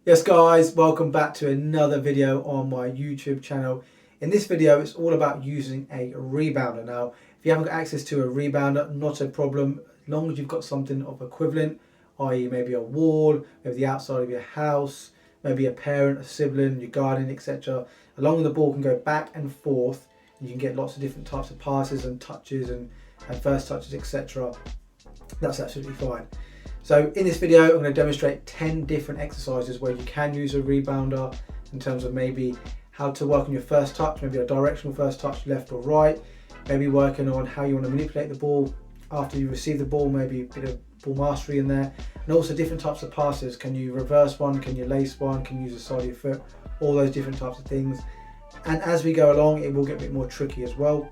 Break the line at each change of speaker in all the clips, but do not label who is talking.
Yes guys, welcome back to another video on my YouTube channel. In this video it's all about using a rebounder. Now if you haven't got access to a rebounder, not a problem, as long as you've got something of equivalent, i.e. maybe a wall, maybe the outside of your house, maybe a parent, a sibling, your guardian, etc. Along with the ball can go back and forth and you can get lots of different types of passes and touches and first touches, etc. That's absolutely fine. So in this video, I'm going to demonstrate 10 different exercises where you can use a rebounder in terms of maybe how to work on your first touch, maybe a directional first touch, left or right, maybe working on how you want to manipulate the ball after you receive the ball, maybe a bit of ball mastery in there, and also different types of passes. Can you reverse one? Can you lace one? Can you use the side of your foot? All those different types of things. And as we go along, it will get a bit more tricky as well.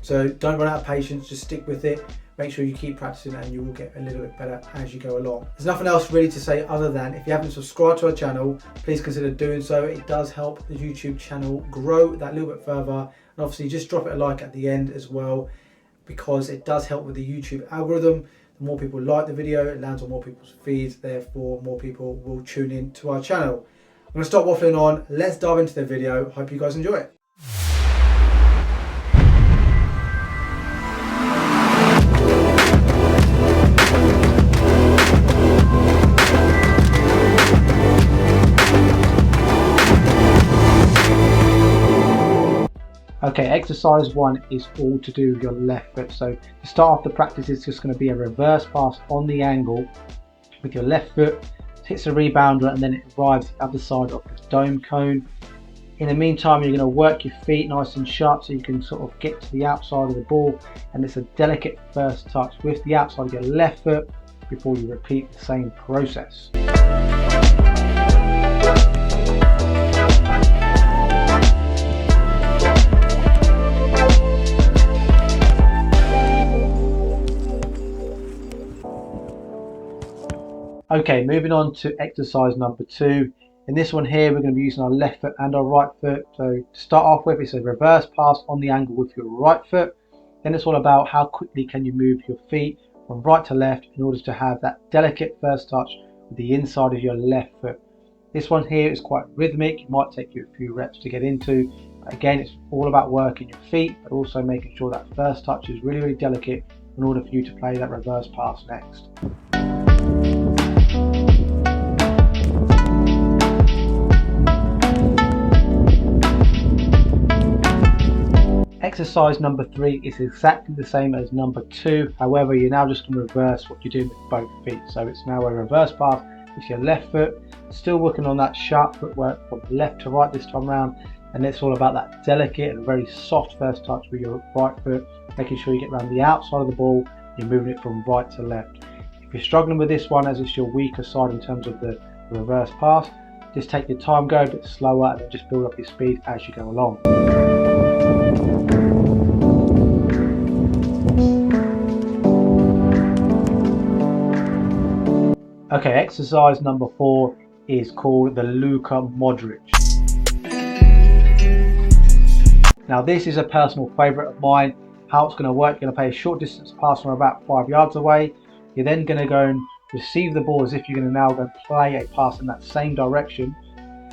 So don't run out of patience, just stick with it. Make sure you keep practicing and you will get a little bit better as you go along. There's nothing else really to say other than if you haven't subscribed to our channel, please consider doing so. It does help the YouTube channel grow that little bit further. And obviously just drop it a like at the end as well, because it does help with the YouTube algorithm. The more people like the video, it lands on more people's feeds, therefore more people will tune in to our channel. I'm going to stop waffling on. Let's dive into the video. Hope you guys enjoy it. Okay, exercise 1 is all to do with your left foot. So to start off the practice, it's just going to be a reverse pass on the angle with your left foot, hits a rebounder and then it arrives the other side of the dome cone. In the meantime, you're going to work your feet nice and sharp so you can sort of get to the outside of the ball, and it's a delicate first touch with the outside of your left foot before you repeat the same process. Okay, moving on to exercise number 2. In this one here, we're going to be using our left foot and our right foot. So to start off with, it's a reverse pass on the angle with your right foot. Then it's all about how quickly can you move your feet from right to left in order to have that delicate first touch with the inside of your left foot. This one here is quite rhythmic. It might take you a few reps to get into. But again, it's all about working your feet, but also making sure that first touch is really, really delicate in order for you to play that reverse pass next. Exercise number 3 is exactly the same as number 2. However, you're now just going to reverse what you're doing with both feet. So it's now a reverse pass with your left foot, still working on that sharp footwork from left to right this time around. And it's all about that delicate and very soft first touch with your right foot, making sure you get around the outside of the ball. You're moving it from right to left. If you're struggling with this one, as it's your weaker side in terms of the reverse pass, just take your time, go a bit slower, and then just build up your speed as you go along. Okay, exercise number 4 is called the Luka Modric. Now this is a personal favourite of mine. How it's going to work, you're going to play a short distance pass from about 5 yards away. You're then going to go and receive the ball as if you're going to now go and play a pass in that same direction.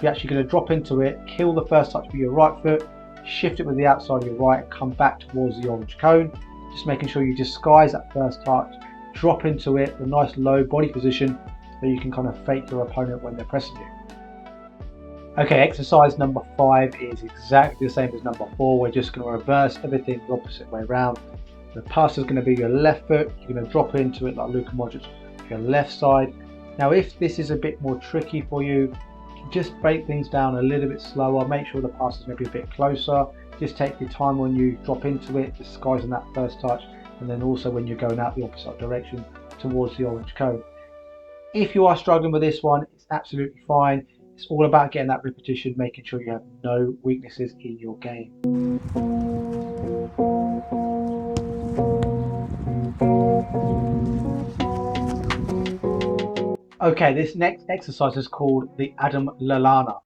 You're actually going to drop into it, kill the first touch with your right foot, shift it with the outside of your right and come back towards the orange cone. Just making sure you disguise that first touch, drop into it, a nice low body position so you can kind of fake your opponent when they're pressing you. Okay, exercise number 5 is exactly the same as number 4. We're just going to reverse everything the opposite way around. The pass is going to be your left foot. You're going to drop into it like Luka Modric with your left side. Now if this is a bit more tricky for you, just break things down a little bit slower. Make sure the pass is maybe a bit closer. Just take your time when you drop into it, disguising that first touch, and then also when you're going out the opposite direction towards the orange cone. If you are struggling with this one, it's absolutely fine. It's all about getting that repetition, making sure you have no weaknesses in your game. Okay, this next exercise is called the Lallana.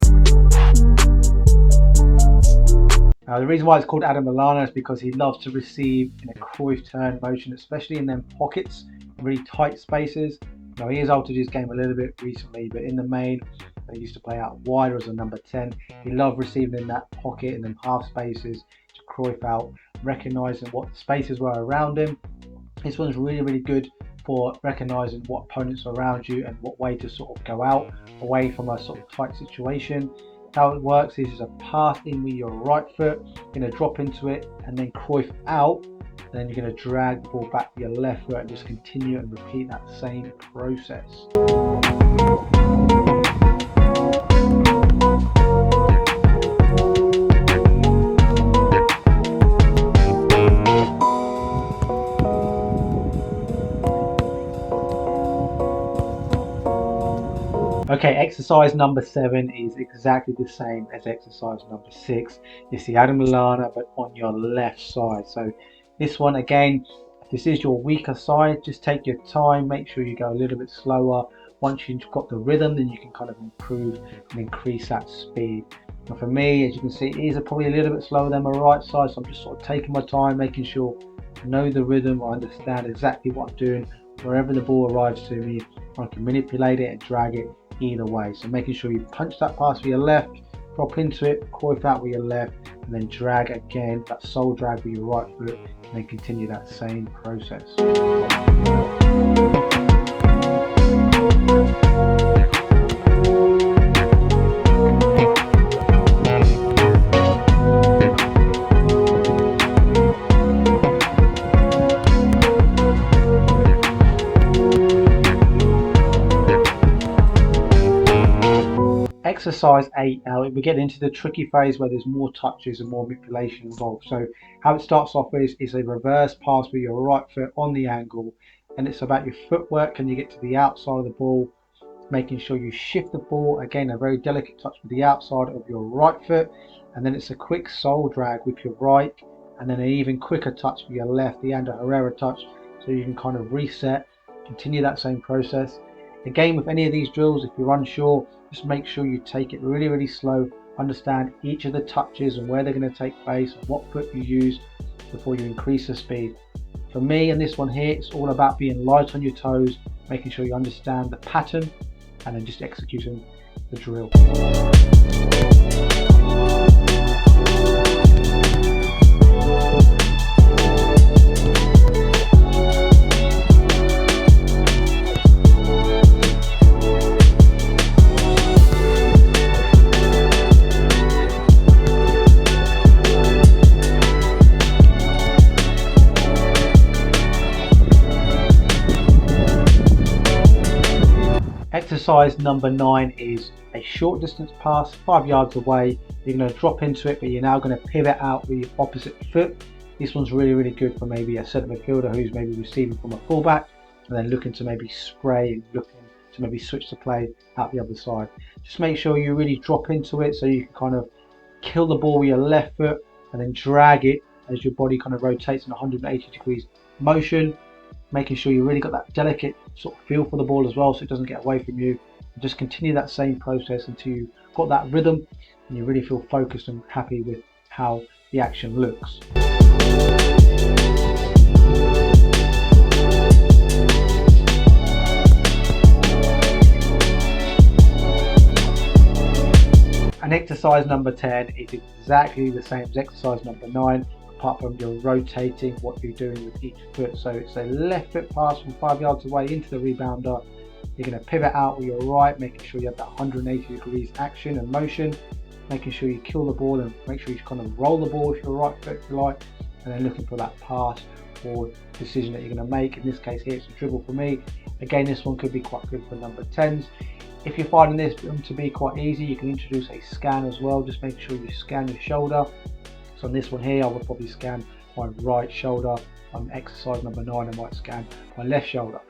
Now the reason why it's called Lallana is because he loves to receive in a Cruyff turn motion, especially in them pockets, really tight spaces. Now he has altered his game a little bit recently, but in the main, I used to play out wide as a number 10. He loved receiving in that pocket and then half spaces to Cruyff out, recognising what the spaces were around him. This one's really good for recognising what opponents are around you and what way to sort of go out away from a sort of tight situation. How it works is a pass in with your right foot, you're going to drop into it and then Cruyff out, and then you're going to drag the ball back with your left foot and just continue and repeat that same process. Okay, exercise number 7 is exactly the same as exercise number 6. It's the Adam Lallana, but on your left side. So this one, again, if this is your weaker side, just take your time, make sure you go a little bit slower. Once you've got the rhythm, then you can kind of improve and increase that speed. And for me, as you can see, it is probably a little bit slower than my right side, so I'm just sort of taking my time, making sure I know the rhythm, I understand exactly what I'm doing. Wherever the ball arrives to me, I can manipulate it and drag it either way. So making sure you punch that pass with your left, drop into it, Cruyff out with your left, and then drag again, that sole drag with your right foot, and then continue that same process. Exercise 8, now we get into the tricky phase where there's more touches and more manipulation involved. So how it starts off is a reverse pass with your right foot on the angle, and it's about your footwork. Can you get to the outside of the ball, making sure you shift the ball, again a very delicate touch with the outside of your right foot, and then it's a quick sole drag with your right, and then an even quicker touch with your left, the Ander Herrera touch, so you can kind of reset, continue that same process. Again, with any of these drills, if you're unsure, just make sure you take it really slow, understand each of the touches and where they're going to take place and what foot you use before you increase the speed. For me, and this one here, it's all about being light on your toes, making sure you understand the pattern, and then just executing the drill. Exercise number 9 is a short distance pass, 5 yards away. You're going to drop into it, but you're now going to pivot out with your opposite foot. This one's really good for maybe a centre midfielder who's maybe receiving from a fullback and then looking to maybe spray and looking to maybe switch the play out the other side. Just make sure you really drop into it so you can kind of kill the ball with your left foot and then drag it as your body kind of rotates in a 180 degrees motion, making sure you really got that delicate sort of feel for the ball as well so it doesn't get away from you. And just continue that same process until you've got that rhythm and you really feel focused and happy with how the action looks. And exercise number 10 is exactly the same as exercise number 9, apart from you're rotating what you're doing with each foot. So it's a left foot pass from 5 yards away into the rebounder. You're going to pivot out with your right, making sure you have that 180 degrees action and motion, making sure you kill the ball and make sure you kind of roll the ball with your right foot if you like, and then looking for that pass or decision that you're going to make. In this case here, it's a dribble for me. Again, this one could be quite good for number 10s. If you're finding this to be quite easy, you can introduce a scan as well. Just make sure you scan your shoulder. So on this one here, I would probably scan my right shoulder. On exercise number 9, I might scan my left shoulder.